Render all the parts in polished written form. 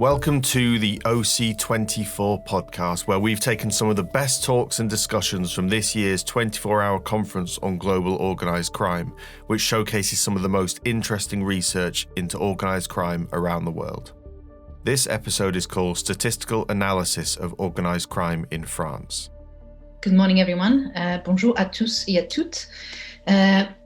Welcome to the OC24 podcast, where we've taken some of the best talks and discussions from this year's 24-hour conference on global organised crime, which showcases some of the most interesting research into organised crime around the world. This episode is called Statistical Analysis of Organised Crime in France. Good morning, everyone. Bonjour à tous et à toutes.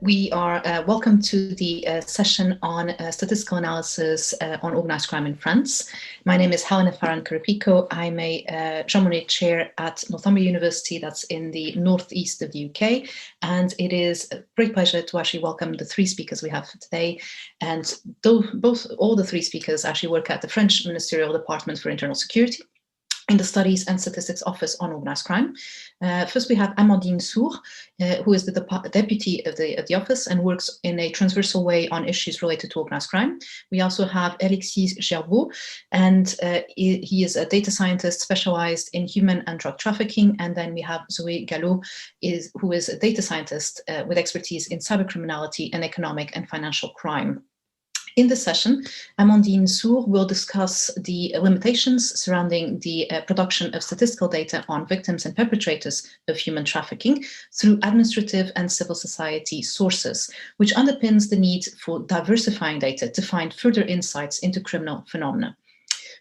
We are welcome to the session on statistical analysis on organized crime in France. My name is Helena Farrand Carrapico. I'm a Jean Monnet chair at Northumbria University, that's in the northeast of the UK. And it is a great pleasure to actually welcome the three speakers we have today. And all the three speakers actually work at the French Ministerial Department for Internal Security in the Studies and Statistics Office on Organized Crime. First, we have Amandine Sourd, who is the deputy of the office and works in a transversal way on issues related to organized crime. We also have Alexis Gerbeaux, and he is a data scientist specialized in human and drug trafficking. And then we have Zoé Gallos, who is a data scientist with expertise in cybercriminality and economic and financial crime. In this session, Amandine Sourd will discuss the limitations surrounding the production of statistical data on victims and perpetrators of human trafficking through administrative and civil society sources, which underpins the need for diversifying data to find further insights into criminal phenomena.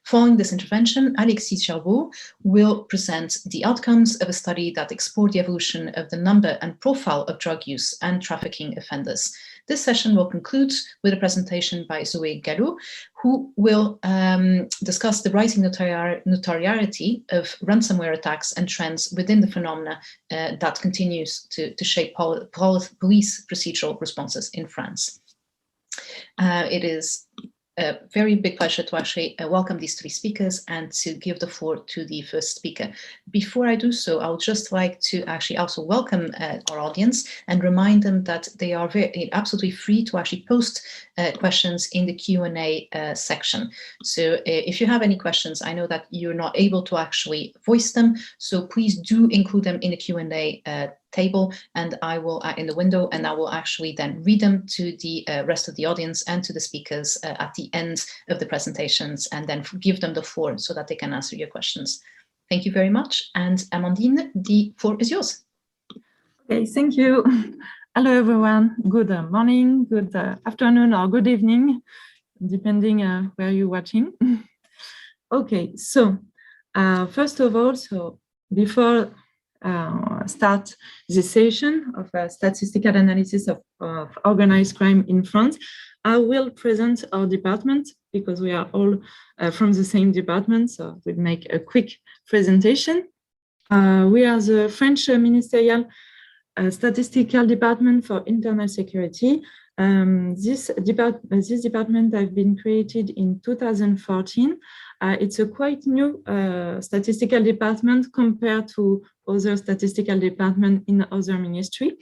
Following this intervention, Alexis Gerbeaux will present the outcomes of a study that explored the evolution of the number and profile of drug use and trafficking offenders. This session will conclude with a presentation by Zoé Gallos, who will discuss the rising notoriety of ransomware attacks and trends within the phenomena that continues to shape police procedural responses in France. It is a very big pleasure to actually welcome these three speakers and to give the floor to the first speaker. Before I do so, I would just like to actually also welcome our audience and remind them that they are absolutely free to actually post questions in the Q&A section. So if you have any questions, I know that you're not able to actually voice them, so please do include them in the Q&A table, and I will in the window, and I will actually then read them to the rest of the audience and to the speakers at the end of the presentations, and then give them the floor so that they can answer your questions. Thank you very much. And Amandine, the floor is yours. Okay, thank you. Hello, everyone. Good morning, good afternoon, or good evening, depending where you're watching. Okay, so first of all, so before start this session of statistical analysis of organized crime in France, I will present our department because we are all from the same department, so we'll make a quick presentation. We are the French Ministerial Statistical Department for Internal Security. This department has been created in 2014. It's a quite new statistical department compared to other statistical departments in other ministries.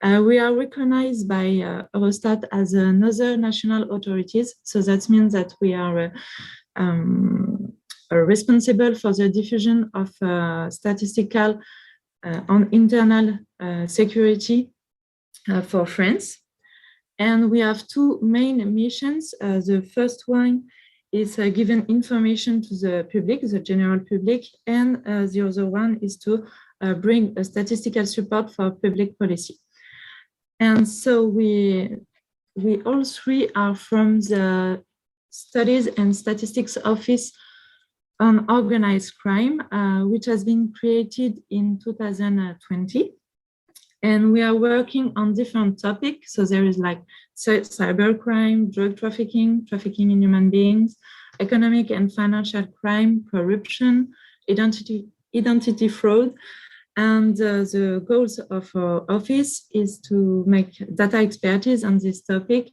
We are recognized by Eurostat as another national authorities, so that means that we are responsible for the diffusion of statistical on internal security for France. And we have two main missions. The first one is giving information to the public, the general public, and the other one is to bring a statistical support for public policy. And so we all three are from the Studies and Statistics Office on Organized Crime, which has been created in 2020. And we are working on different topics. So there is like cybercrime, drug trafficking, trafficking in human beings, economic and financial crime, corruption, identity fraud. And the goals of our office is to make data expertise on this topic,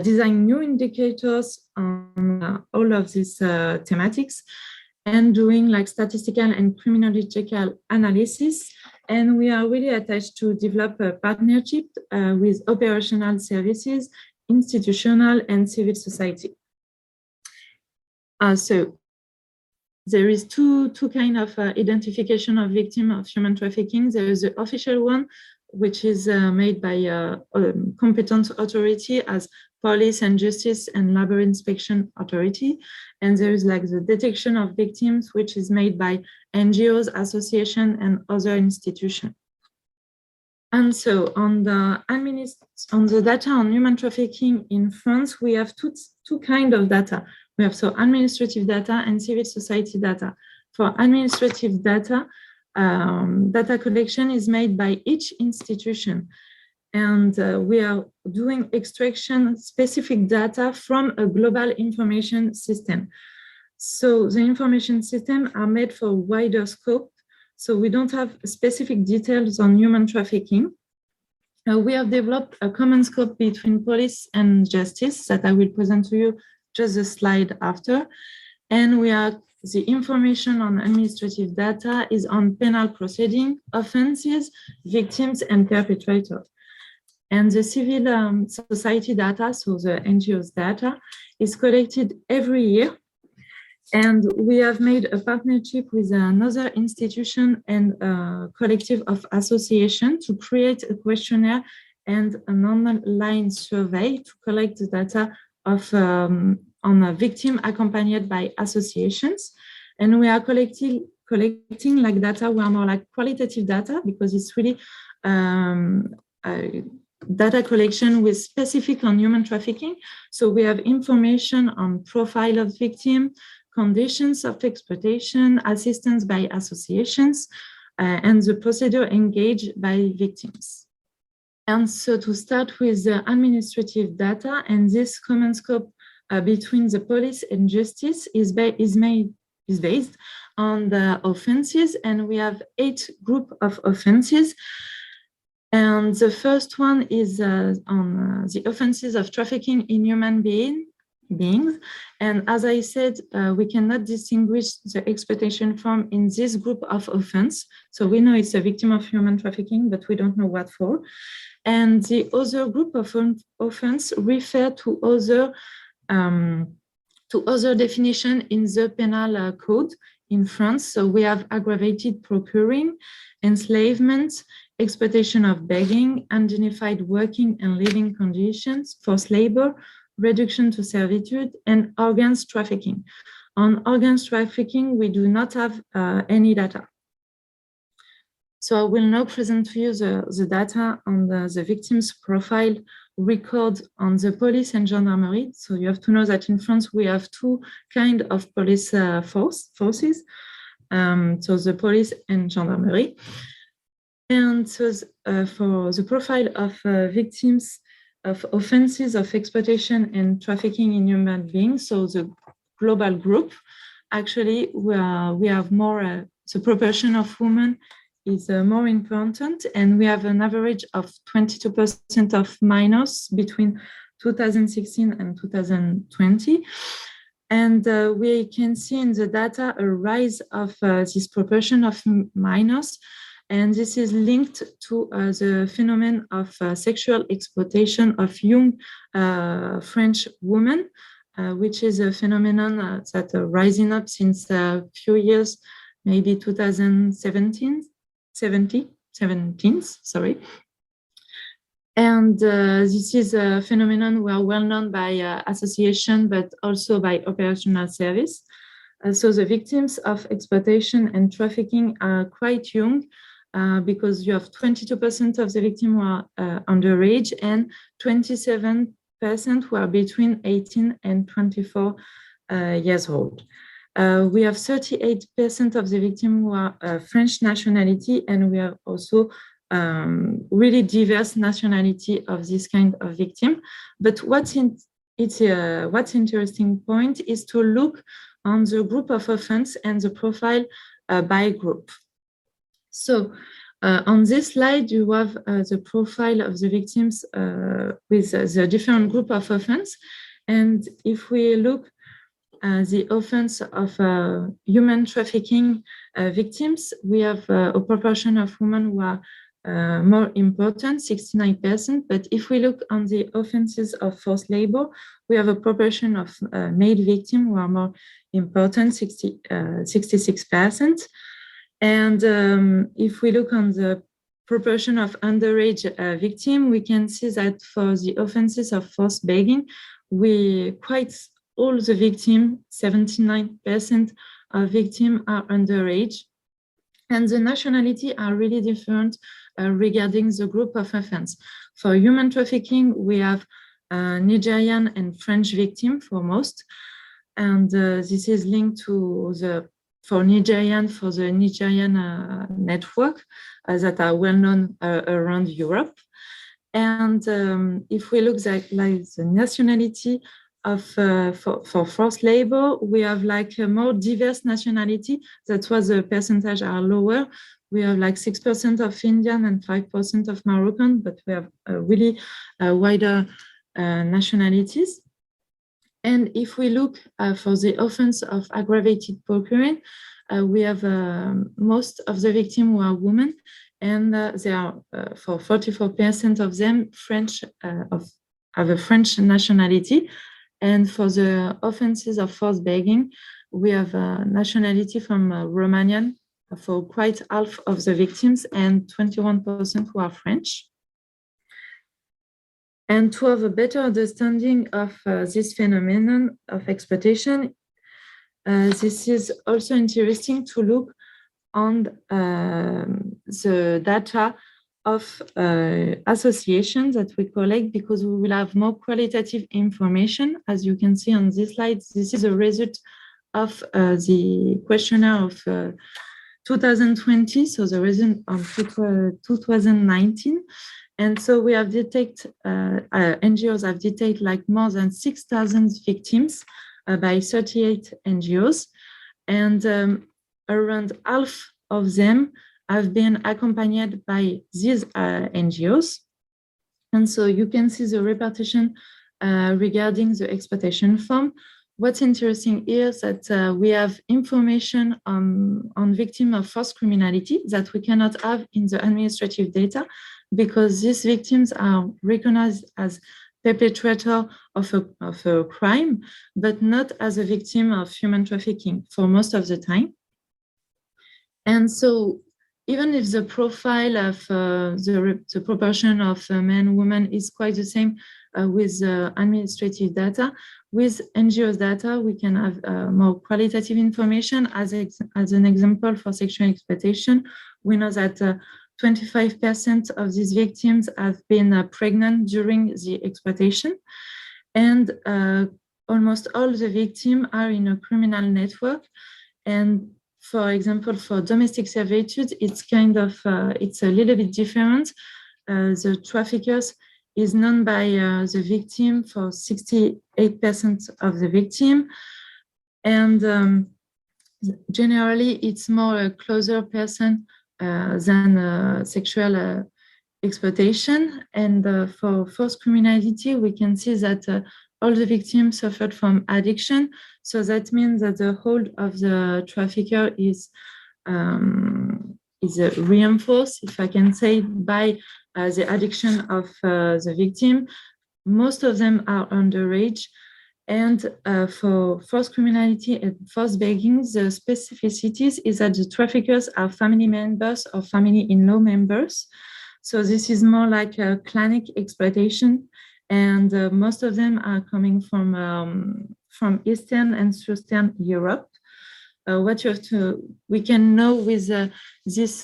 design new indicators on all of these thematics, and doing like statistical and criminological analysis. And we are really attached to develop a partnership with operational services, institutional and civil society. So there is two kind of identification of victims of human trafficking. There is the official one, which is made by competent authority as police and justice and labor inspection authority. And there is like the detection of victims, which is made by NGOs, association, and other institutions. And so on the data on human trafficking in France, we have two kinds of data. We have administrative data and civil society data. For administrative data, data collection is made by each institution. And we are doing extraction specific data from a global information system. So the information systems are made for wider scope. So we don't have specific details on human trafficking. We have developed a common scope between police and justice that I will present to you just a slide after. And the information on administrative data is on penal proceeding, offenses, victims, and perpetrators. And the civil society data, so the NGOs data, is collected every year. And we have made a partnership with another institution and a collective of association to create a questionnaire and an online survey to collect the data of on a victim accompanied by associations. And we are collecting like data, we are more like qualitative data because it's really data collection with specific on human trafficking. So we have information on profile of victim, conditions of exploitation, assistance by associations, and the procedure engaged by victims. And so to start with the administrative data, and this common scope between the police and justice is based on the offenses, and we have 8 groups of offenses. And the first one is on the offenses of trafficking in human beings. And as I said, we cannot distinguish the exploitation form in this group of offense. So we know it's a victim of human trafficking, but we don't know what for. And the other group of offense refer to other definition in the penal code in France. So we have aggravated procuring, enslavement, exploitation of begging, undignified working and living conditions, forced labor, reduction to servitude, and organs trafficking. On organs trafficking, we do not have any data. So I will now present to you the data on the victim's profile record on the police and gendarmerie. So you have to know that in France, we have 2 kinds of police forces. So the police and gendarmerie. And so for the profile of victims of offenses of exploitation and trafficking in human beings, so the global group, actually we have more, the proportion of women is more important, and we have an average of 22% of minors between 2016 and 2020. And we can see in the data a rise of this proportion of minors, and this is linked to the phenomenon of sexual exploitation of young French women, which is a phenomenon that rising up since a few years, maybe 2017, sorry. And this is a phenomenon we are well known by association, but also by operational service. So the victims of exploitation and trafficking are quite young, because you have 22% of the victims who are underage and 27% who are between 18 and 24 years old. We have 38% of the victims who are French nationality, and we have also really diverse nationality of this kind of victim. But what's interesting point is to look on the group of offense and the profile by group. So on this slide, you have the profile of the victims with the different group of offense. And if we look the offense of human trafficking victims, we have a proportion of women who are more important, 69%. But if we look on the offenses of forced labor, we have a proportion of male victims who are more important, 66%. And if we look on the proportion of underage victims, we can see that for the offenses of forced begging, all the victims, 79% of victims are underage. And the nationality are really different regarding the group of offense. For human trafficking, we have Nigerian and French victims for most. And this is linked to for the Nigerian network that are well known around Europe. And if we look at the nationality for forced labor, we have a more diverse nationality. That's why the percentage are lower. We have 6% of Indian and 5% of Moroccan, but we have really wider nationalities. And if we look for the offense of aggravated procuring, we have most of the victims who are women, and they are, for 44% of them, have a French nationality. And for the offenses of forced begging, we have a nationality from Romanian for quite half of the victims and 21% who are French. And to have a better understanding of this phenomenon of exploitation, this is also interesting to look on the data of associations that we collect, because we will have more qualitative information. As you can see on this slide, this is a result of the questionnaire of 2020, so the result of 2019. And so we have detected, NGOs have detected more than 6,000 victims by 38 NGOs. And around half of them have been accompanied by these NGOs. And so you can see the repartition regarding the exploitation form. What's interesting here is that we have information on victims of forced criminality that we cannot have in the administrative data, because these victims are recognized as perpetrator of a crime, but not as a victim of human trafficking for most of the time. And so even if the profile of the proportion of men, women is quite the same with administrative data, with NGOs data, we can have more qualitative information. As an example, for sexual exploitation, we know that 25% of these victims have been pregnant during the exploitation, and almost all the victims are in a criminal network. And for example, for domestic servitude, it's it's a little bit different. The traffickers is known by the victim for 68% of the victim, and generally it's more a closer person than sexual exploitation. And for forced criminality, we can see that all the victims suffered from addiction. So that means that the hold of the trafficker is reinforced, if I can say, by the addiction of the victim. Most of them are underage. And for forced criminality and forced begging, the specificities is that the traffickers are family members or family-in-law members. So this is more like a clanic exploitation. And most of them are coming from Eastern and Southern Europe. We can know with this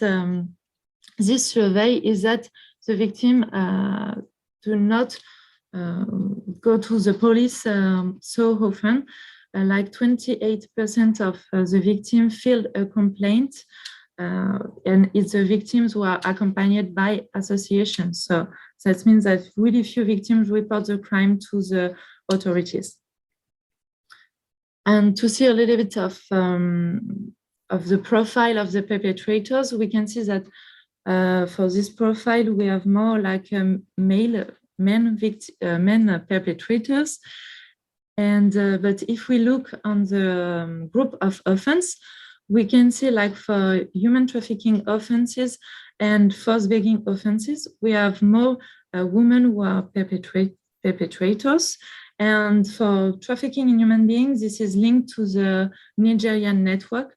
survey is that the victim do not go to the police so often. Like 28% of the victims filed a complaint, and it's the victims who are accompanied by associations. So that means that really few victims report the crime to the authorities. And to see a little bit of the profile of the perpetrators, we can see that for this profile, we have more like men perpetrators. And but if we look on the group of offense, we can see like for human trafficking offenses and forced begging offenses, we have more women who are perpetrators. And for trafficking in human beings, this is linked to the Nigerian network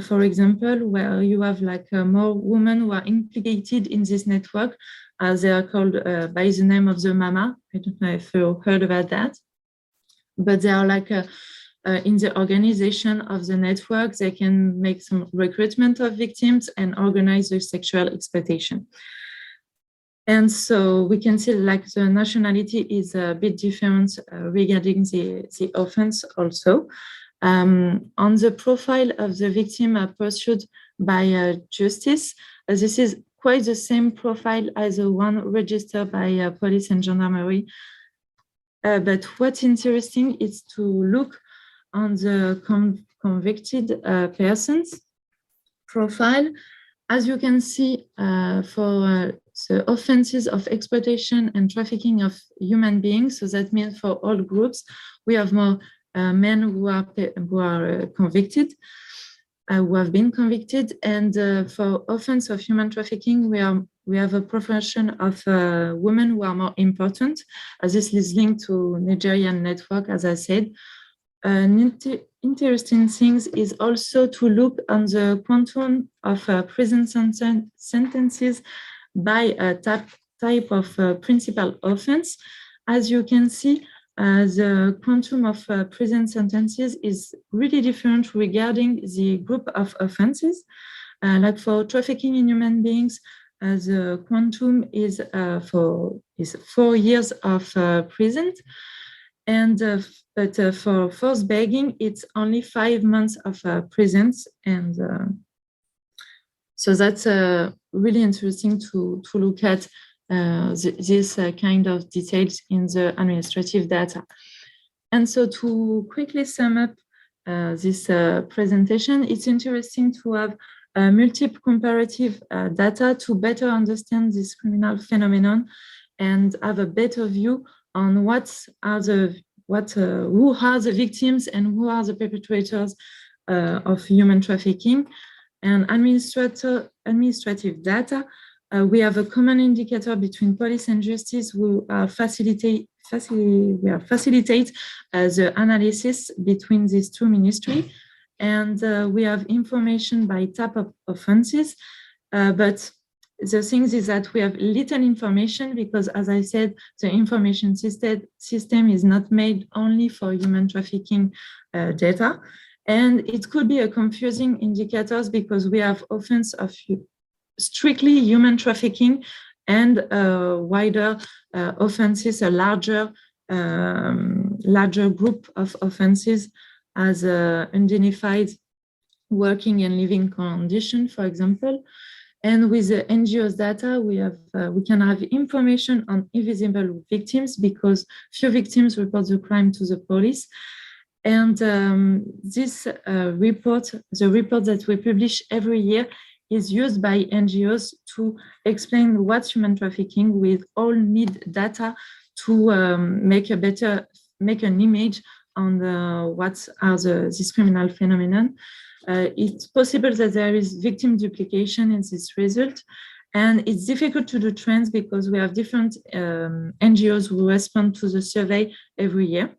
for example, where you have like more women who are implicated in this network, as they are called by the name of the mama. I don't know if you heard about that, but they are like in the organization of the network. They can make some recruitment of victims and organize their sexual exploitation. And so we can see like the nationality is a bit different regarding the offense also. On the profile of the victim pursued by justice, this is quite the same profile as the one registered by police and gendarmerie. But what's interesting is to look on the convicted person's profile. As you can see, for the offenses of exploitation and trafficking of human beings, so that means for all groups, we have more men who are convicted, who have been convicted, and for offense of human trafficking, we have a proportion of women who are more important. This is linked to Nigerian network, as I said. Interesting things is also to look on the quantum of prison sentences by a type of principal offense. As you can see, the quantum of prison sentences is really different regarding the group of offenses. Like for trafficking in human beings, the quantum is 4 years of prison. And but for forced begging, it's only 5 months of prison. And so that's really interesting to look at this kind of details in the administrative data. And so to quickly sum up this presentation, it's interesting to have multiple comparative data to better understand this criminal phenomenon and have a better view on who are the victims and who are the perpetrators of human trafficking. And administrative data, we have a common indicator between police and justice who facilitate the analysis between these two ministries. And we have information by type of offenses, but the thing is that we have little information because, as I said, the information system is not made only for human trafficking data. And it could be a confusing indicators because we have offense of strictly human trafficking and wider offenses, a larger group of offenses as undignified working and living condition, for example. And with the NGOs data, we can have information on invisible victims because few victims report the crime to the police. And this report, the report that we publish every year, is used by NGOs to explain what's human trafficking. We all need data to make an image on what are this criminal phenomenon. It's possible that there is victim duplication in this result, and it's difficult to do trends because we have different NGOs who respond to the survey every year.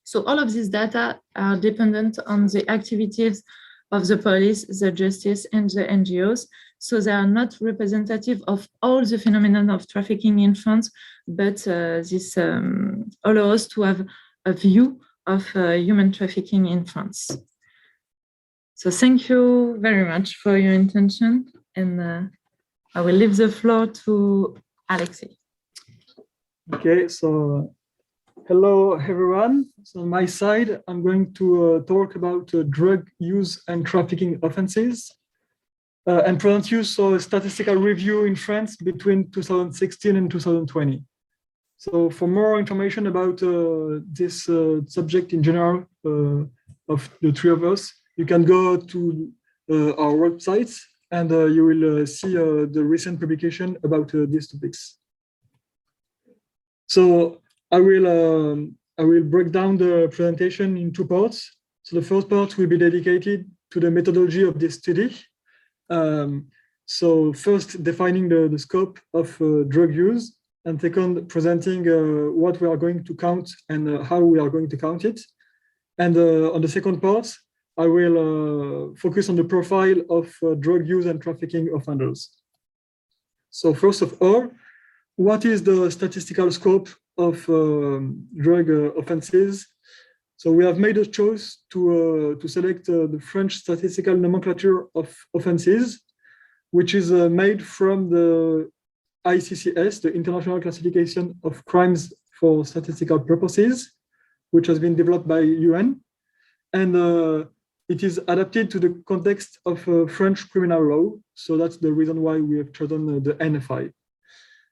So all of these data are dependent on the activities of the police, the justice, and the NGOs. So they are not representative of all the phenomenon of trafficking in France, but this allows us to have a view of human trafficking in France. So thank you very much for your attention, and I will leave the floor to Alexis. Okay, so hello everyone. So on my side, I'm going to talk about drug use and trafficking offenses and present you a statistical review in France between 2016 and 2020. So for more information about this subject in general of the three of us, you can go to our website and you will see the recent publication about these topics. So I will break down the presentation in two parts. So the first part will be dedicated to the methodology of this study. So first defining the scope of drug use, and second presenting what we are going to count and how we are going to count it. And on the second part, I will focus on the profile of drug use and trafficking offenders. So first of all, what is the statistical scope of drug offenses? So we have made a choice to select the French statistical nomenclature of offenses, which is made from the ICCS, the International Classification of Crimes for Statistical Purposes, which has been developed by UN. And it is adapted to the context of French criminal law. So that's the reason why we have chosen the NFI.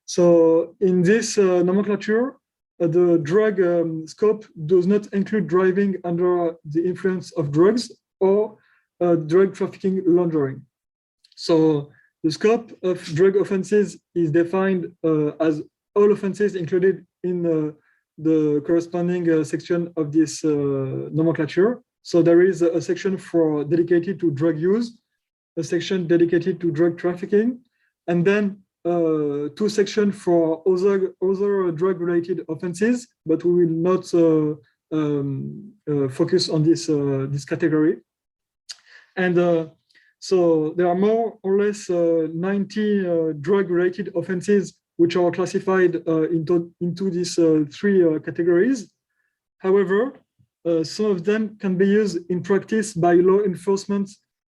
So in this nomenclature, the drug scope does not include driving under the influence of drugs or drug trafficking laundering. So the scope of drug offenses is defined as all offenses included in the corresponding section of this nomenclature. So there is a section dedicated to drug use, a section dedicated to drug trafficking, and then two sections for other drug-related offenses, but we will not focus on this category. And so there are more or less 90 drug-related offenses which are classified into these three categories. However, some of them can be used in practice by law enforcement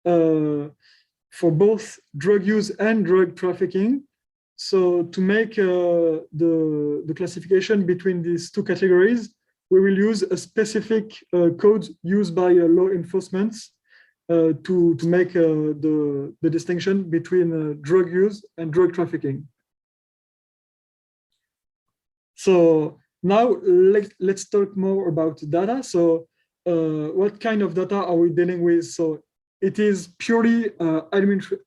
for both drug use and drug trafficking. So to make the classification between these two categories, we will use a specific code used by law enforcement to make the distinction between drug use and drug trafficking. So now let's talk more about data. So what kind of data are we dealing with? So it is purely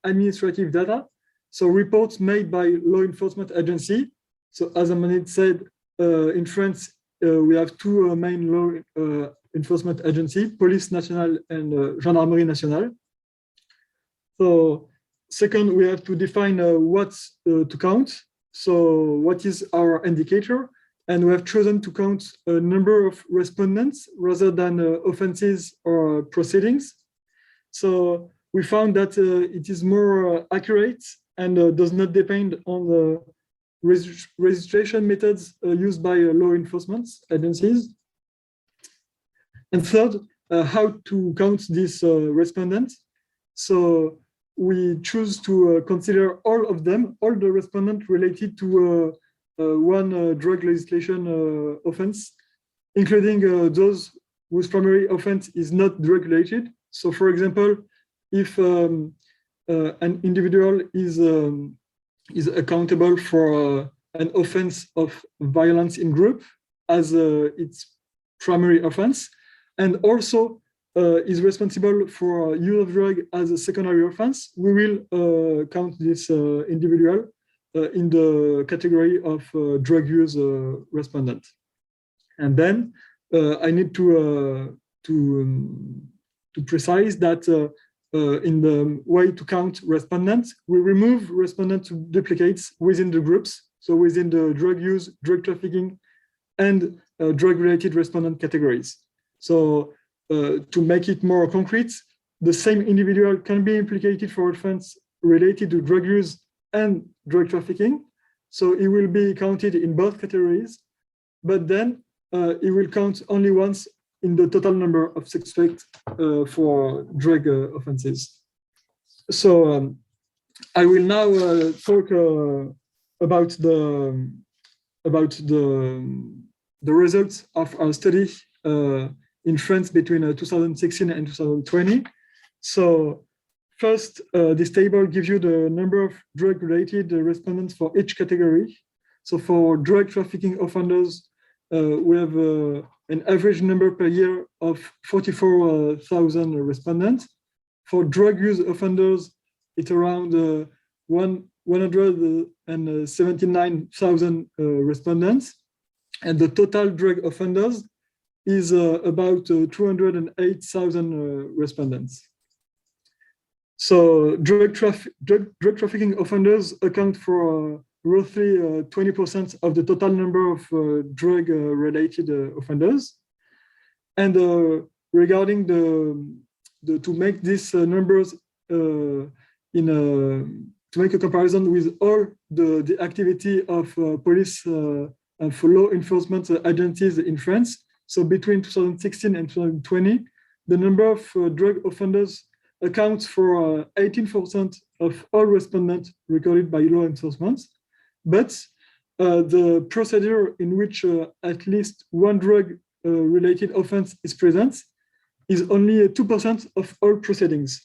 administrative data. So reports made by law enforcement agency. So as Amandine said, in France, we have two main law enforcement agencies, Police Nationale and Gendarmerie Nationale. So second, we have to define what to count. So what is our indicator? And we have chosen to count a number of respondents rather than offenses or proceedings. So we found that it is more accurate and does not depend on the registration methods used by law enforcement agencies. And third, how to count these respondents. So we choose to consider all of them, all the respondents related to one drug legislation offense, including those whose primary offense is not drug related. So for example, if an individual is accountable for an offense of violence in group as its primary offense, and also is responsible for use of drug as a secondary offense, we will count this individual in the category of drug use respondent. And then I need to precise that in the way to count respondents, we remove respondent duplicates within the groups, so within the drug use, drug trafficking, and drug-related respondent categories. So to make it more concrete, the same individual can be implicated for offense related to drug use and drug trafficking. So it will be counted in both categories, but then it will count only once in the total number of suspects for drug offenses. So I will now talk about the results of our study in France between 2016 and 2020. So first, this table gives you the number of drug-related respondents for each category. So for drug trafficking offenders, we have an average number per year of 44,000 respondents. For drug use offenders, it's around 179,000 respondents. And the total drug offenders is about 208,000 respondents. So drug trafficking offenders account for roughly 20% of the total number of drug-related offenders. And regarding to make these numbers to make a comparison with all the activity of police and for law enforcement agencies in France. So between 2016 and 2020, the number of drug offenders accounts for 18% of all respondents recorded by law enforcement. But the procedure in which at least one drug-related offense is present is only 2% of all proceedings.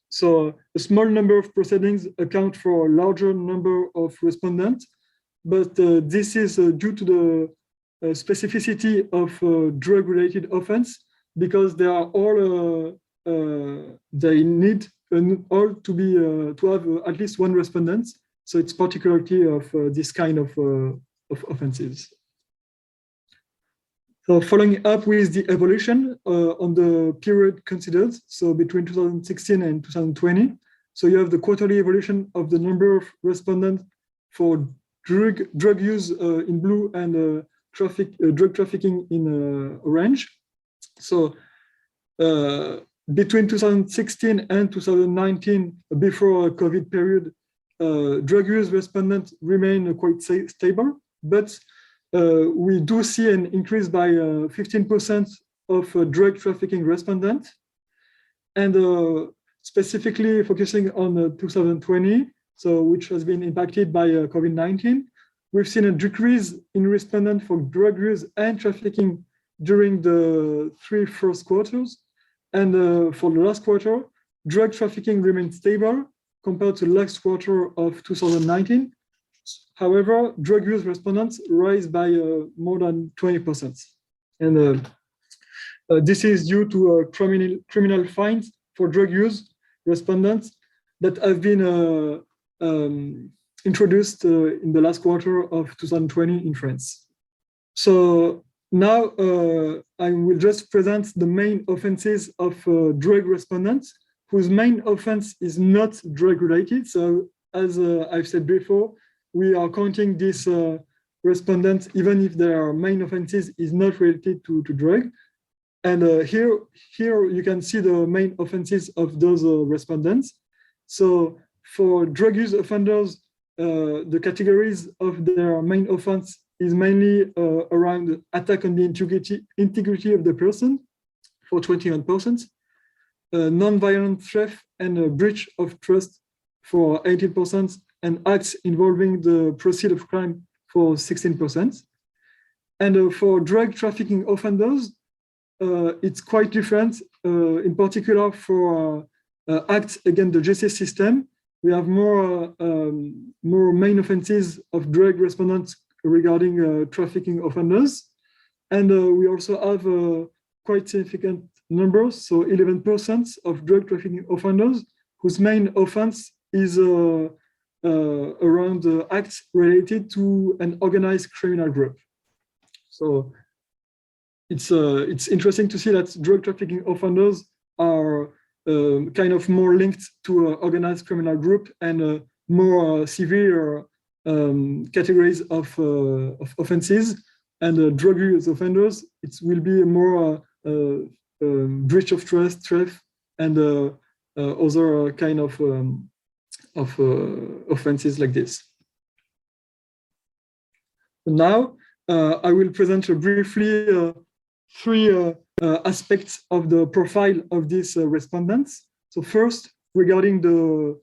So a small number of proceedings account for a larger number of respondents, but this is due to the specificity of drug-related offense, because they are all they need all to have at least one respondent. So it's particularity of this kind of offenses. So following up with the evolution on the period considered, so between 2016 and 2020, so you have the quarterly evolution of the number of respondents for drug use in blue and drug trafficking in orange. So between 2016 and 2019, before COVID period, drug use respondents remain quite stable, but we do see an increase by 15% of drug trafficking respondents. And specifically focusing on 2020, so which has been impacted by COVID-19, we've seen a decrease in respondents for drug use and trafficking during the first 3 quarters. And for the last quarter, drug trafficking remained stable compared to last quarter of 2019. However, drug use respondents rise by more than 20%. And this is due to criminal fines for drug use respondents that have been introduced in the last quarter of 2020 in France. So now I will just present the main offenses of drug respondents, whose main offense is not drug related. So as I've said before, we are counting these respondents even if their main offenses is not related to drug. And here you can see the main offenses of those respondents. So for drug use offenders, the categories of their main offense is mainly around attack on the integrity of the person for 21%, non-violent theft and breach of trust for 18%, and acts involving the proceeds of crime for 16%. And for drug trafficking offenders, it's quite different. In particular, for acts against the justice system, we have more main offenses of drug respondents regarding trafficking offenders. And we also have quite significant numbers, so 11% of drug trafficking offenders whose main offense is around acts related to an organized criminal group. So it's interesting to see that drug trafficking offenders are kind of more linked to an organized criminal group and more severe categories of offenses. And drug use offenders, it will be more breach of trust, theft, and other kind of offenses like this. Now, I will present briefly 3 aspects of the profile of these respondents. So first, regarding the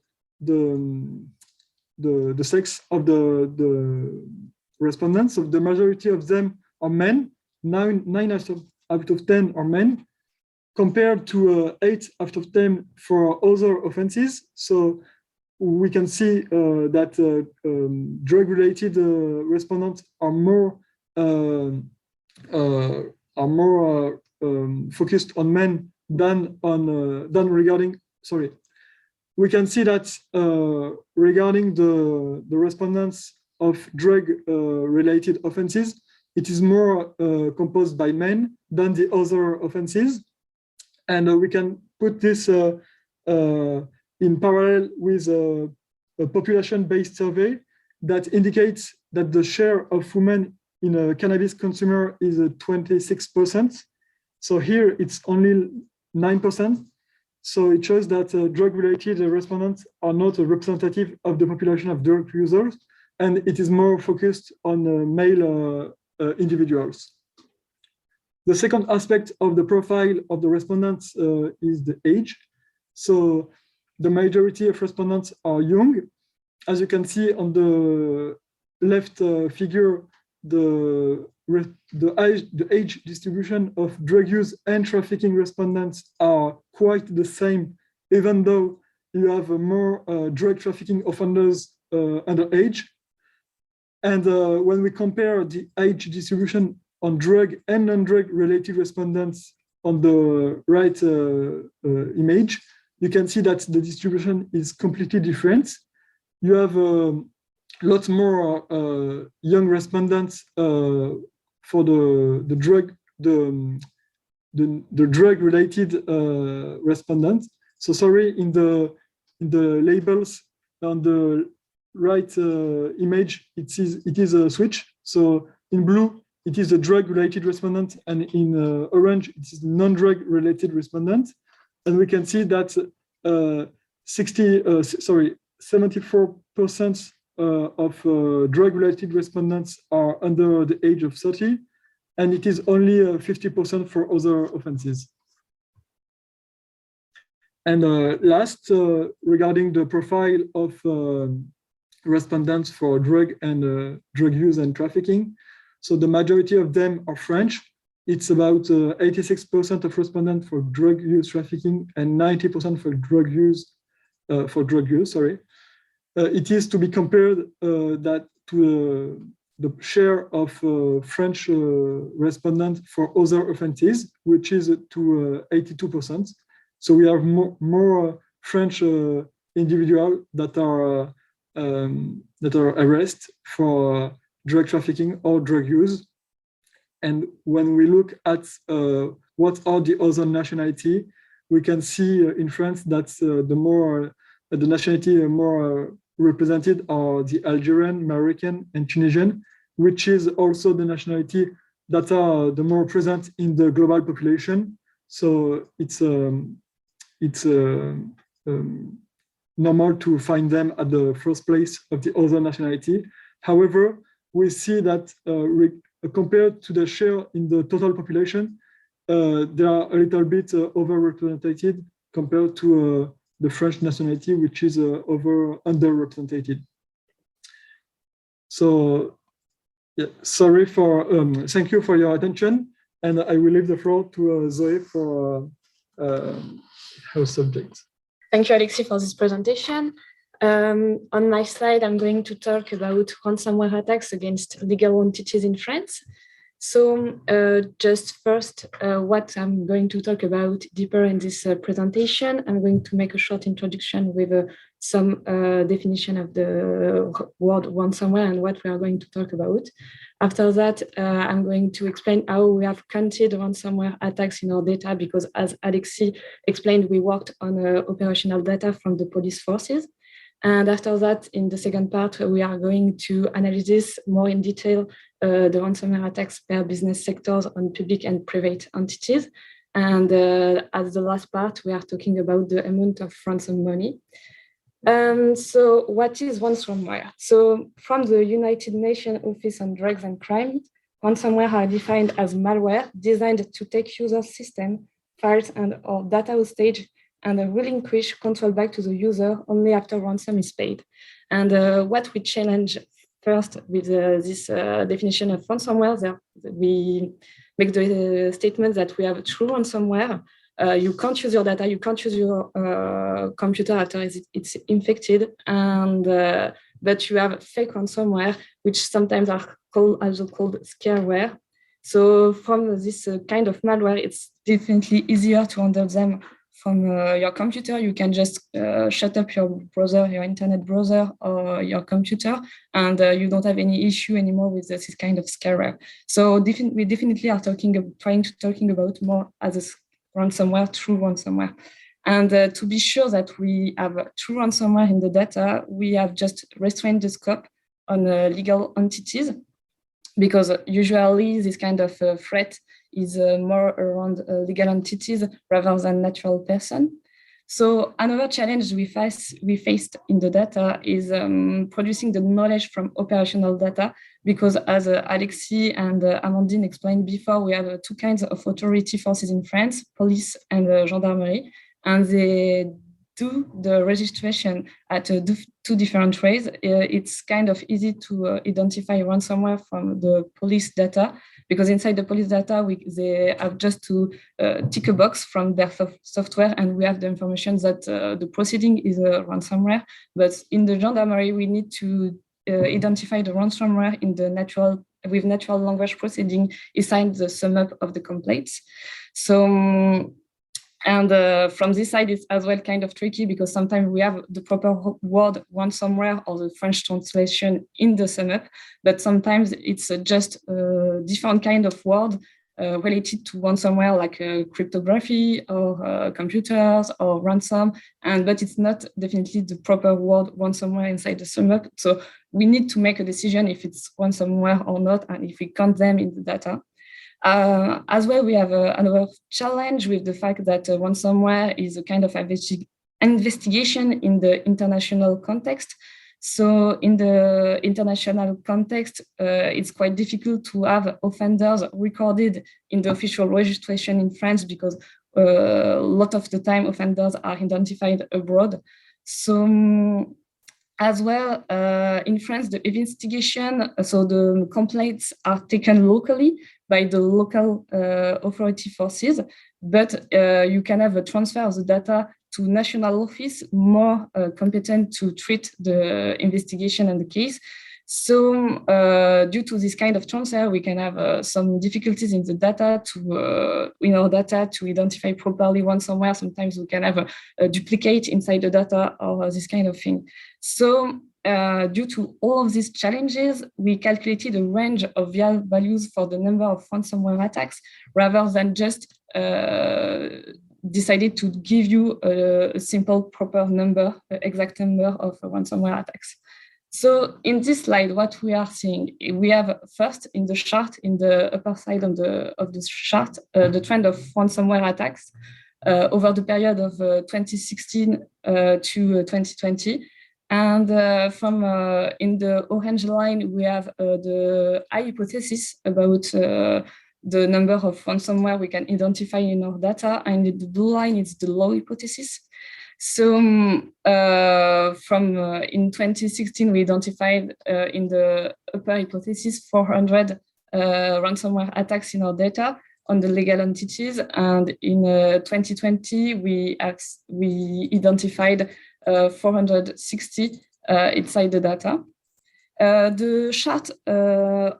sex of the respondents, so the majority of them are men. 9 out of 10 are men, compared to 8 out of 10 for other offenses. So we can see that drug-related respondents are more focused on men than regarding. Sorry, we can see that regarding the respondents of drug-related offenses, it is more composed by men than the other offenses, and we can put this in parallel with a population-based survey that indicates that the share of women in a cannabis consumer is 26%. So here it's only 9%. So it shows that drug-related respondents are not representative of the population of drug users, and it is more focused on male individuals. The second aspect of the profile of the respondents is the age. So the majority of respondents are young. As you can see on the left figure, the age distribution of drug use and trafficking respondents are quite the same, even though you have more drug trafficking offenders underage. And when we compare the age distribution on drug and non-drug related respondents on the right image, you can see that the distribution is completely different. You have lots more young respondents for the drug related respondents. So sorry, in the labels on the right image, it is a switch. So in blue, it is a drug-related respondent, and in orange, it is non-drug related respondent. And we can see that 74% of drug-related respondents are under the age of 30, and it is only 50% for other offenses. And last, regarding the profile of respondents for drug and drug use and trafficking. So the majority of them are French. It's about 86% of respondents for drug use trafficking and 90% for drug use. It is to be compared that to the share of French respondents for other offenses, which is to 82%. So we have more French individuals that are arrested for drug trafficking or drug use. And when we look at what are the other nationality, we can see in France that the nationality more represented are the Algerian, Moroccan, and Tunisian, which is also the nationality that are the more present in the global population. So it's normal to find them at the first place of the other nationality. However, we see that compared to the share in the total population, they are a little bit overrepresented compared to the French nationality, which is underrepresented. So, yeah, sorry for, thank you for your attention, and I will leave the floor to Zoé for her subject. Thank you, Alexis, for this presentation. On my slide, I'm going to talk about ransomware attacks against legal entities in France. So just first, what I'm going to talk about deeper in this presentation, I'm going to make a short introduction with some definition of the word ransomware and what we are going to talk about. After that, I'm going to explain how we have counted ransomware attacks in our data, because as Alexis explained, we worked on operational data from the police forces. And after that, in the second part, we are going to analyze more in detail the ransomware attacks per business sectors on public and private entities. And as the last part, we are talking about the amount of ransom money. So what is ransomware? So from the United Nations Office on Drugs and Crime, ransomware are defined as malware designed to take user system, files, and or data hostage and relinquish control back to the user only after ransom is paid. And what we challenge first with this definition of ransomware, we make the statement that we have true ransomware. You can't use your data, you can't use your computer after it's infected, and but you have fake ransomware, which sometimes are also called scareware. So from this kind of malware, it's definitely easier to handle them from your computer. You can just shut up your browser, your internet browser, or your computer, and you don't have any issue anymore with this kind of scareware. So we definitely are talking about more as a ransomware, true ransomware. And to be sure that we have true ransomware in the data, we have just restrained the scope on legal entities, because usually this kind of threat is more around legal entities rather than natural person. So another challenge we faced in the data is producing the knowledge from operational data, because as Alexis and Amandine explained before, we have two kinds of authority forces in France, police and gendarmerie, and they do the registration at two different ways. It's kind of easy to identify ransomware from the police data, because inside the police data, they have just to tick a box from their software, and we have the information that the proceeding is a ransomware. But in the gendarmerie, we need to identify the ransomware in the with natural language proceeding inside the sum up of the complaints. So, and from this side, it's as well kind of tricky, because sometimes we have the proper word ransomware or the French translation in the sum up, but sometimes it's just a different kind of word related to ransomware, like cryptography or computers or ransom, but it's not definitely the proper word ransomware inside the sum up. So we need to make a decision if it's ransomware or not, and if we count them in the data. As well, we have another challenge with the fact that ransomware is a kind of investigation in the international context. So in the international context, it's quite difficult to have offenders recorded in the official registration in France, because a lot of the time offenders are identified abroad. So as well, in France, the investigation, so the complaints are taken locally by the local authority forces, but you can have a transfer of the data to national office more competent to treat the investigation and the case. So due to this kind of transfer, we can have some difficulties in the data in our data to identify properly ransomware. Sometimes we can have a duplicate inside the data or this kind of thing. So due to all of these challenges, we calculated a range of values for the number of ransomware attacks, rather than just decided to give you a simple, proper number, exact number of ransomware attacks. So in this slide, what we are seeing, we have first in the chart, in the upper side of the chart, the trend of ransomware attacks over the period of 2016 to 2020. And from in the orange line, we have the high hypothesis about the number of ransomware we can identify in our data, and the blue line is the low hypothesis. So from in 2016, we identified in the upper hypothesis 400 ransomware attacks in our data on the legal entities, and in 2020 we identified 460 inside the data. The chart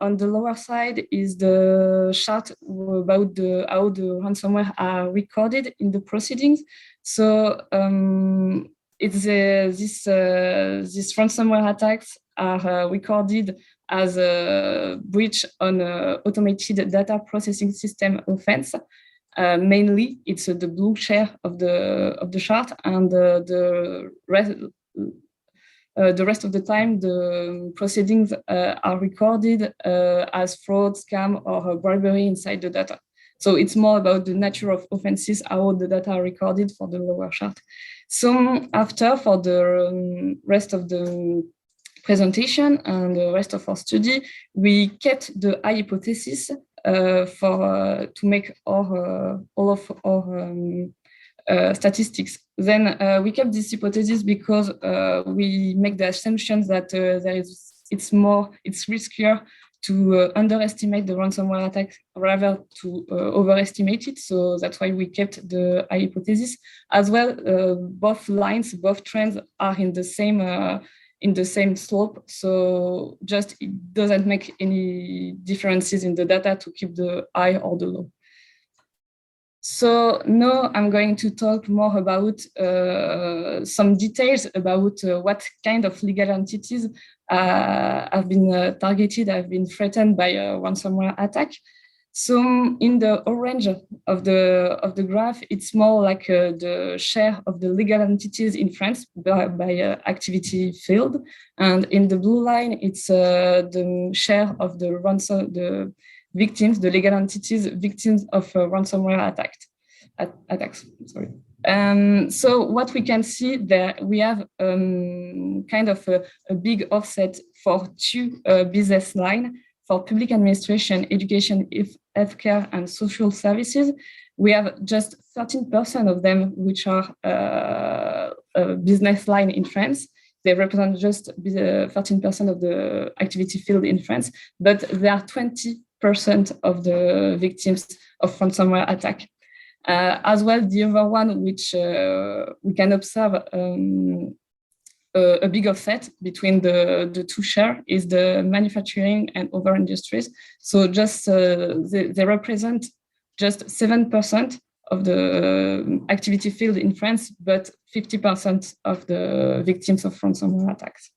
on the lower side is the chart about how the ransomware are recorded in the proceedings. So it's these ransomware attacks are recorded as a breach on automated data processing system offense. Mainly, it's the blue share of the chart, and the rest of the time, the proceedings are recorded as fraud, scam, or bribery inside the data. So it's more about the nature of offenses, how the data are recorded for the lower chart. So after, for the rest of the presentation and the rest of our study, we kept the high hypothesis to make all of our statistics. Then we kept this hypothesis because we make the assumption that it's riskier to underestimate the ransomware attack rather to overestimate it. So that's why we kept the high hypothesis. As well, both lines, both trends are in the same slope. So just it doesn't make any differences in the data to keep the high or the low. So now I'm going to talk more about some details about what kind of legal entities have been targeted, have been threatened by a ransomware attack. So in the orange of the graph, it's more like the share of the legal entities in France by activity field, and in the blue line, it's the share of the victims, the legal entities victims of ransomware attacks. Sorry. So what we can see there, we have kind of a big offset for two business lines. For public administration, education, healthcare, and social services, we have just 13% of them which are a business line in France. They represent just 13% of the activity field in France, but they are 20% of the victims of ransomware attack. As well, the other one which we can observe a big offset between the two share is the manufacturing and other industries. So just they represent just 7% of the activity field in France, but 50% of the victims of ransomware attacks.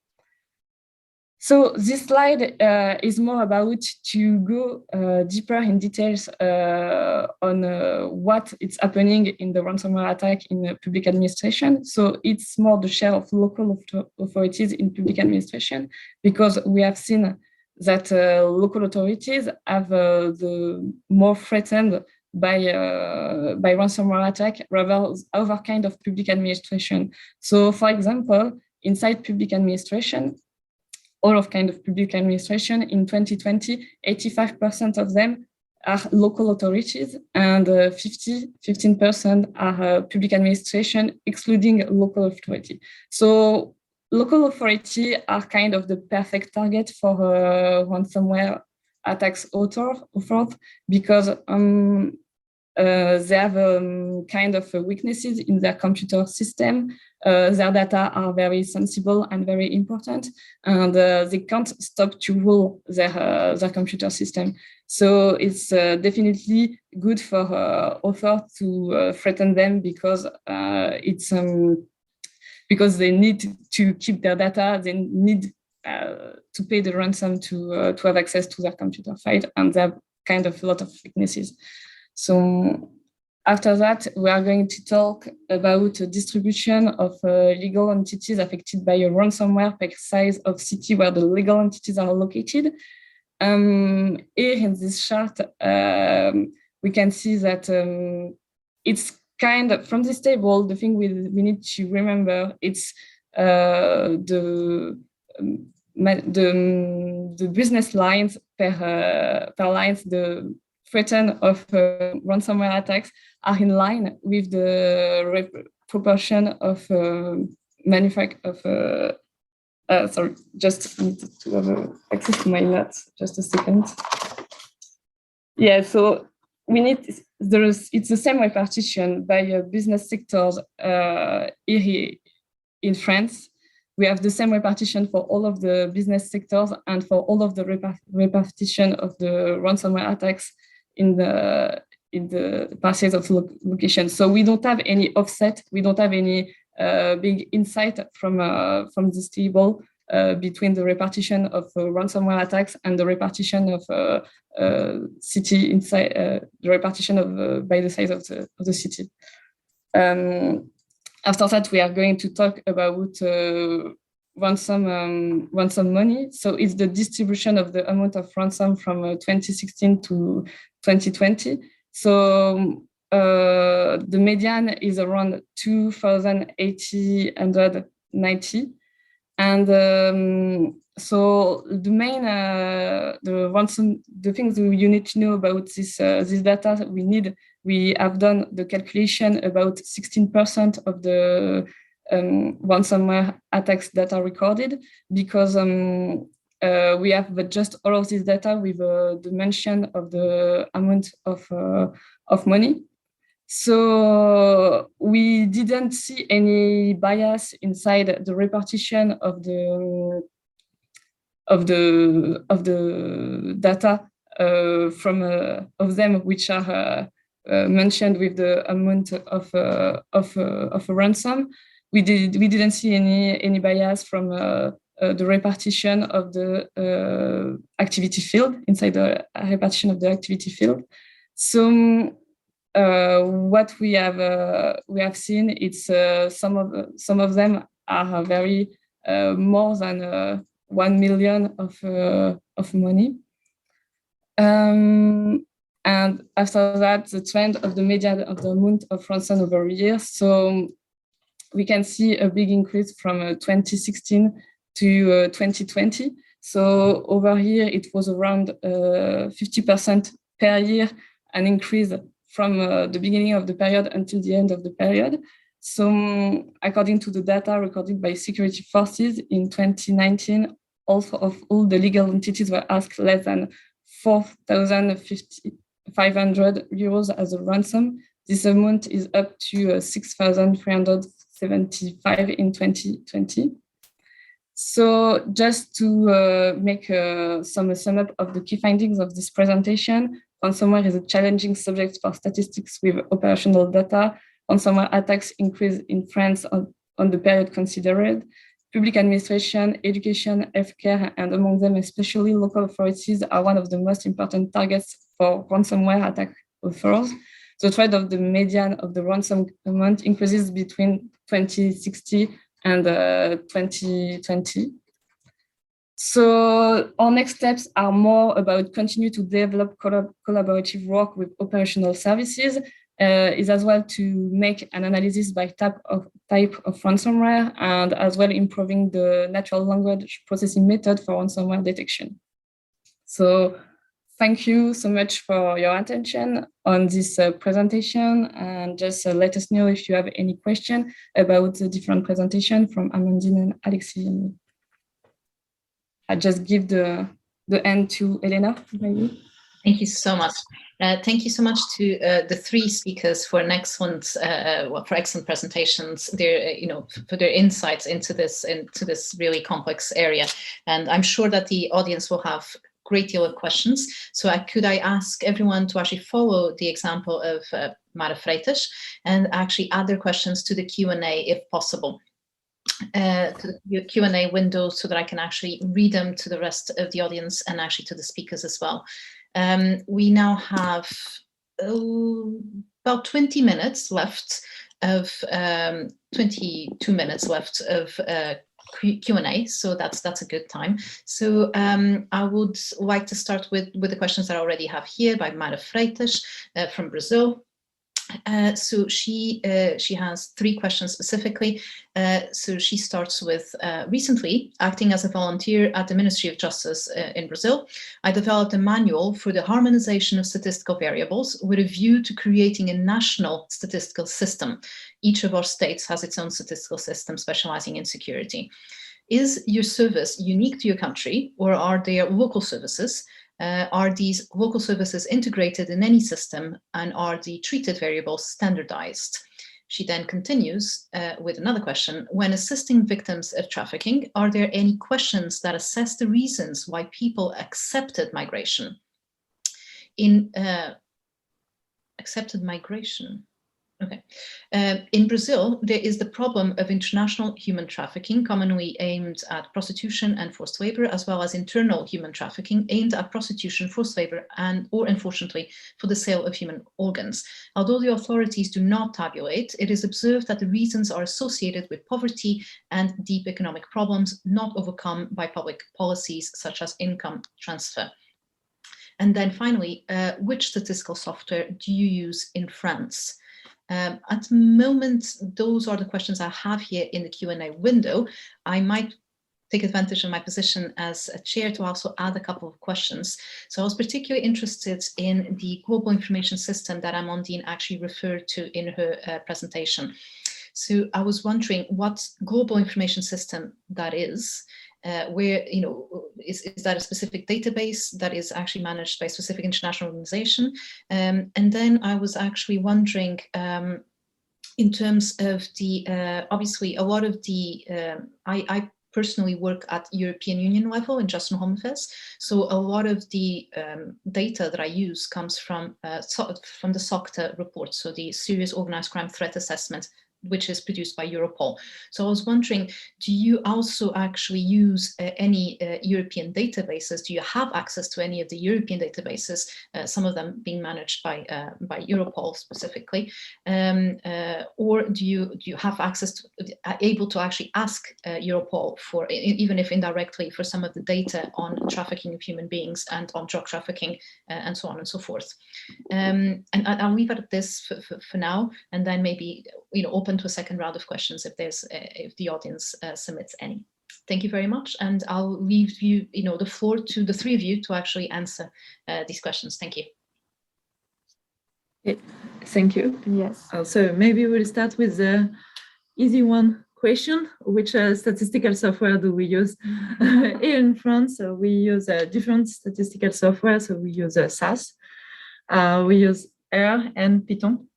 So this slide is more about to go deeper in details on what is happening in the ransomware attack in public administration. So it's more the share of local authorities in public administration, because we have seen that local authorities have the more threatened by ransomware attack rather other kind of public administration. So for example, inside public administration, all of kind of public administration in 2020, 85% of them are local authorities and 15% are public administration, excluding local authority. So local authority are kind of the perfect target for ransomware attacks authors because they have kind of weaknesses in their computer system. Their data are very sensible and very important, and they can't stop to rule their computer system. So it's definitely good for authors to threaten them because it's because they need to keep their data. They need to pay the ransom to have access to their computer file, and they have kind of a lot of weaknesses. So after that, we are going to talk about a distribution of legal entities affected by a ransomware per size of city where the legal entities are located. Here in this chart, we can see that it's kind of, from this table, the thing we need to remember, it's the business lines per lines, the threaten of ransomware attacks are in line with the proportion of sorry, just need to have access to my notes. Just a second. Yeah, so we need it's the same repartition by business sectors here in France. We have the same repartition for all of the business sectors and for all of the repartition of the ransomware attacks in the parcels of location. So we don't have any offset. We don't have any big insight from this table between the repartition of ransomware attacks and the repartition of city inside the repartition of by the size of the city. After that, we are going to talk about ransom money. So it's the distribution of the amount of ransom from 2016 to 2020. So the median is around 2,890. And so the main, the things you need to know about this data, we have done the calculation about 16% of the ransomware attacks that are recorded, because we have just all of this data with the mention of the amount of money. So we didn't see any bias inside the repartition of the data from of them which are mentioned with the amount of a ransom. We didn't see any bias from the repartition of the activity field inside the repartition of the activity field. So what we have seen, it's some of them are very more than 1 million of money. And after that, the trend of the median of the amount of ransom over years. So we can see a big increase from 2016 to 2020. So over here, it was around 50% per year, an increase from the beginning of the period until the end of the period. So according to the data recorded by security forces in 2019, also of all the legal entities were asked less than 4,500 euros as a ransom. This amount is up to 6,375 in 2020. So just to make some sum up of the key findings of this presentation, ransomware is a challenging subject for statistics with operational data. Ransomware attacks increase in France on the period considered. Public administration, education, healthcare, and among them especially local authorities are one of the most important targets for ransomware attack authors. The threat of the median of the ransom amount increases between 2060 and 2020. So our next steps are more about continue to develop collaborative work with operational services, is as well to make an analysis by type of ransomware, and as well improving the natural language processing method for ransomware detection. So thank you so much for your attention on this presentation, and just let us know if you have any question about the different presentation from Amandine and Alexis. I just give the end to Helena, maybe. Thank you so much. Thank you so much to the three speakers for an excellent, for excellent presentations. For their insights into this really complex area. And I'm sure that the audience will have a great deal of questions. So could I ask everyone to actually follow the example of Mara Freitas and actually add their questions to the Q&A if possible. To the Q&A window, so that I can actually read them to the rest of the audience and actually to the speakers as well. We now have about 20 minutes left of 22 minutes left of Q&A, so that's a good time. So I would like to start with the questions that I already have here by Mara Freitas from Brazil. So she has three questions specifically. So she starts with, recently, acting as a volunteer at the Ministry of Justice in Brazil, I developed a manual for the harmonization of statistical variables with a view to creating a national statistical system. Each of our states has its own statistical system specializing in security. Is your service unique to your country, or are there local services? Are these local services integrated in any system, and are the treated variables standardized? She then continues with another question. When assisting victims of trafficking, are there any questions that assess the reasons why people accepted migration? Accepted migration. Okay. In Brazil, there is the problem of international human trafficking, commonly aimed at prostitution and forced labor, as well as internal human trafficking aimed at prostitution, forced labor, or unfortunately, for the sale of human organs. Although the authorities do not tabulate, it is observed that the reasons are associated with poverty and deep economic problems not overcome by public policies such as income transfer. And then finally, which statistical software do you use in France? At the moment, those are the questions I have here in the Q&A window. I might take advantage of my position as a chair to also add a couple of questions. So I was particularly interested in the global information system that Amandine actually referred to in her presentation. So I was wondering what global information system that is. Where, is that a specific database that is actually managed by a specific international organization? And then I was actually wondering, in terms of the, obviously a lot of the, I personally work at European Union level in Justice and Home Affairs. So a lot of the data that I use comes from the SOCTA report, so the Serious Organized Crime Threat Assessment which is produced by Europol. So I was wondering, do you also actually use any European databases? Do you have access to any of the European databases, some of them being managed by Europol specifically? Or do you have access to, able to actually ask Europol for, even if indirectly, for some of the data on trafficking of human beings and on drug trafficking and so on and so forth? And I'll leave it at this for now, and then maybe open to a second round of questions if the audience submits any. Thank you very much, and I'll leave you the floor to the three of you to actually answer these questions. Thank you. Okay. Thank you. Yes. So maybe we'll start with the easy one question: which statistical software do we use here in France? So we use different statistical software. So we use SAS, we use R and Python.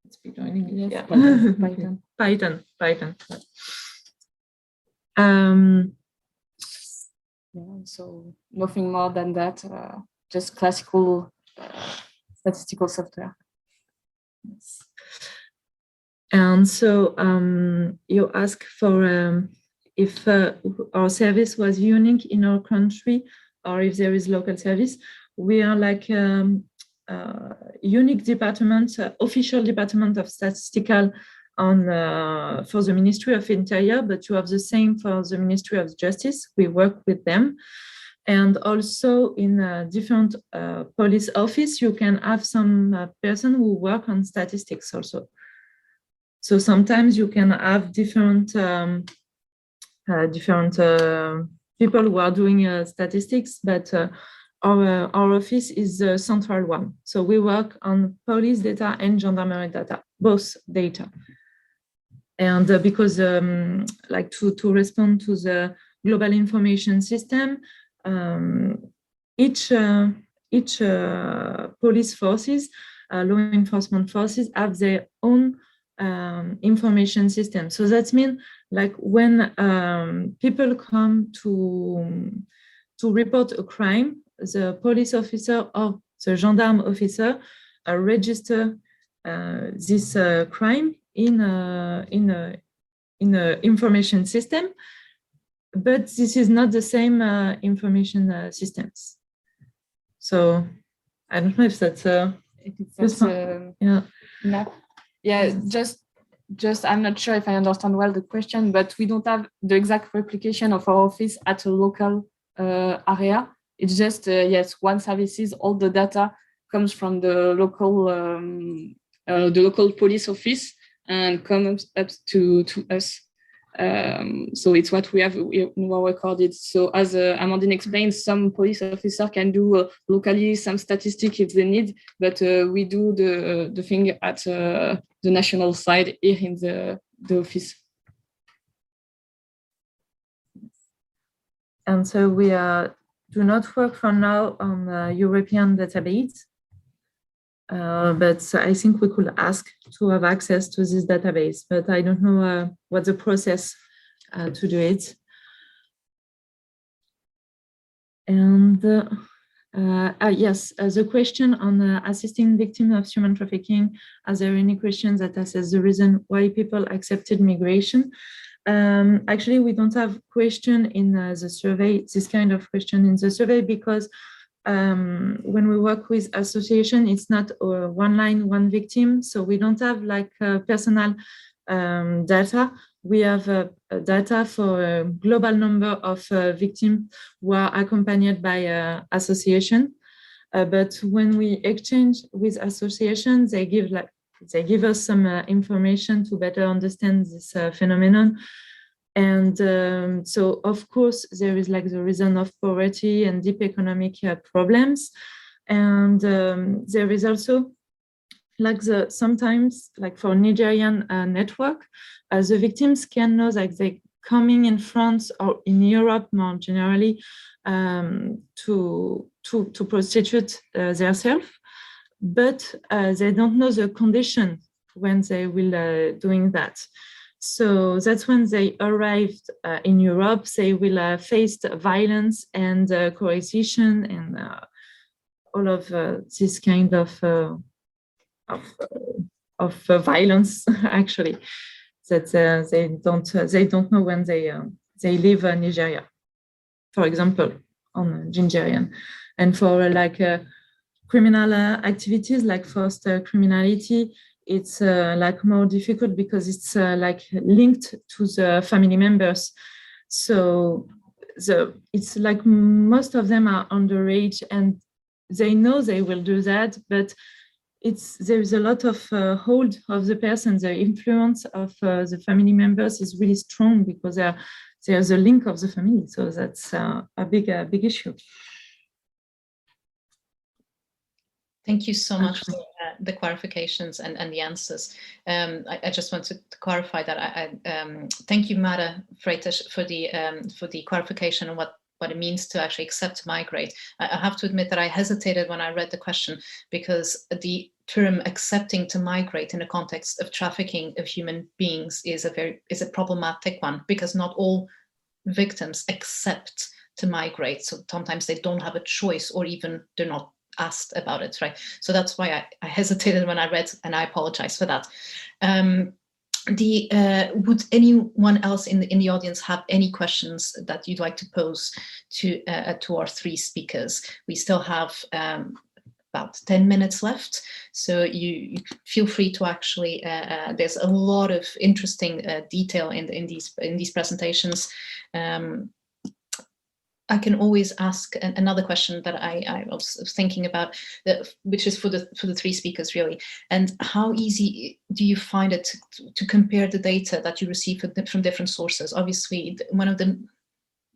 It's Python in English. Yes, Yeah. Python. Yeah, so nothing more than that, just classical statistical software. Yes. And so you ask for if our service was unique in our country or if there is local service. We are like unique department, official department of statistical for the Ministry of Interior, but you have the same for the Ministry of Justice. We work with them. And also in a different police office, you can have some person who work on statistics also. So sometimes you can have different people who are doing statistics, but our office is the central one. So we work on police data and gendarmerie data, both data. And because like to respond to the global information system, each police forces, law enforcement forces have their own information system. So that means like when people come to report a crime, the police officer or the gendarme officer register this crime in a information system, but this is not the same information systems. So I don't know if that's yeah. Yeah, just I'm not sure if I understand well the question, but we don't have the exact replication of our office at a local area. It's just yes, one services, all the data comes from the local police office and comes up to us. So it's what we have recorded. So as Amandine explained, some police officer can do locally some statistics if they need, but we do the thing at the national side here in the office. And so we do not work for now on the European database, but I think we could ask to have access to this database, but I don't know what the process to do it. And yes, the question on assisting victims of human trafficking, are there any questions that assess the reason why people accepted migration? Actually, we don't have question in the survey, this kind of question in the survey, because when we work with association, it's not one line, one victim. So we don't have like personal data. We have data for a global number of victims who are accompanied by association. But when we exchange with associations, they give us some information to better understand this phenomenon. And so, of course, there is like the reason of poverty and deep economic problems. And there is also like sometimes like for Nigerian network, the victims can know like they coming in France or in Europe more generally to prostitute themselves, but they don't know the condition when they will doing that. So that's when they arrived in Europe, they will face violence and coercion and all of this kind of violence, actually. that they don't know when they leave Nigeria, for example, on Nigerian. And for criminal activities like forced criminality, it's more difficult because it's linked to the family members. So it's most of them are underage and they know they will do that, but there's a lot of hold of the person. The influence of the family members is really strong because there's a link of the family. So that's a big issue. Thank you so much for the clarifications and the answers. I just want to clarify that. I thank you, Mara Freitas, for the clarification on what it means to actually accept to migrate. I have to admit that I hesitated when I read the question because the term accepting to migrate in the context of trafficking of human beings is a problematic one, because not all victims accept to migrate. So sometimes they don't have a choice, or even they're not asked about it, right? So that's why I hesitated when I read, and I apologize for that. Would anyone else in the audience have any questions that you'd like to pose to our three speakers? We still have about 10 minutes left, so you feel free to actually. There's a lot of interesting detail in these presentations. I can always ask another question that I was thinking about, which is for the three speakers really. And how easy do you find it to compare the data that you receive from different sources? Obviously, one of the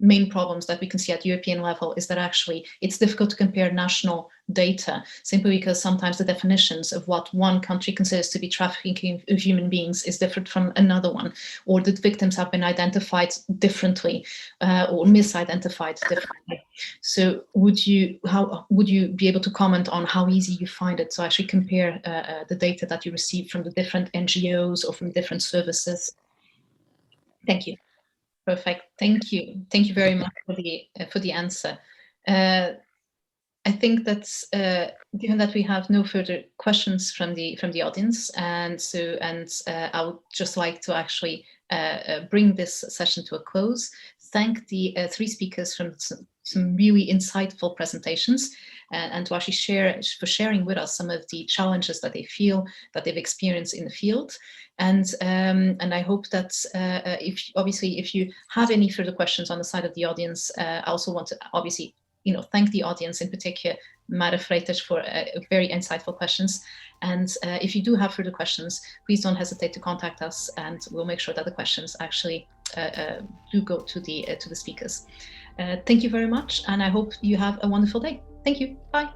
main problems that we can see at European level is that actually it's difficult to compare national data, simply because sometimes the definitions of what one country considers to be trafficking of human beings is different from another one, or the victims have been identified differently or misidentified differently. So would you be able to comment on how easy you find it to actually compare the data that you receive from the different NGOs or from different services? Thank you. Perfect. Thank you. Thank you very much for the answer. I think that's given that we have no further questions from the audience, and I would just like to actually bring this session to a close. Thank the three speakers from some really insightful presentations, and to actually sharing with us some of the challenges that they feel that they've experienced in the field. And I hope that if you have any further questions on the side of the audience, I also want to obviously thank the audience, in particular Mara Freitas, for very insightful questions. And if you do have further questions, please don't hesitate to contact us, and we'll make sure that the questions actually do go to the speakers. Thank you very much, and I hope you have a wonderful day. Thank you. Bye.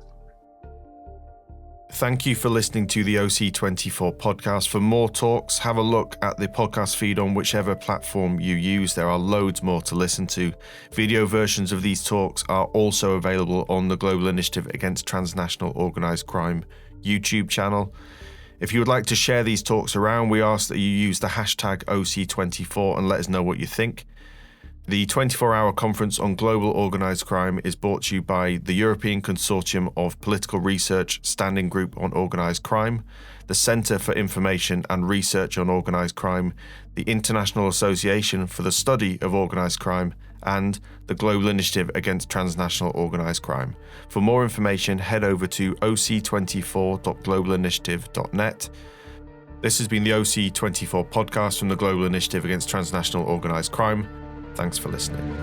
Thank you for listening to the OC24 podcast. For more talks, have a look at the podcast feed on whichever platform you use. There are loads more to listen to. Video versions of these talks are also available on the Global Initiative Against Transnational Organised Crime YouTube channel. If you would like to share these talks around, we ask that you use the hashtag OC24 and let us know what you think. The 24-hour conference on global organised crime is brought to you by the European Consortium of Political Research Standing Group on Organised Crime, the Centre for Information and Research on Organised Crime, the International Association for the Study of Organised Crime, and the Global Initiative Against Transnational Organised Crime. For more information, head over to oc24.globalinitiative.net. This has been the OC24 podcast from the Global Initiative Against Transnational Organised Crime. Thanks for listening.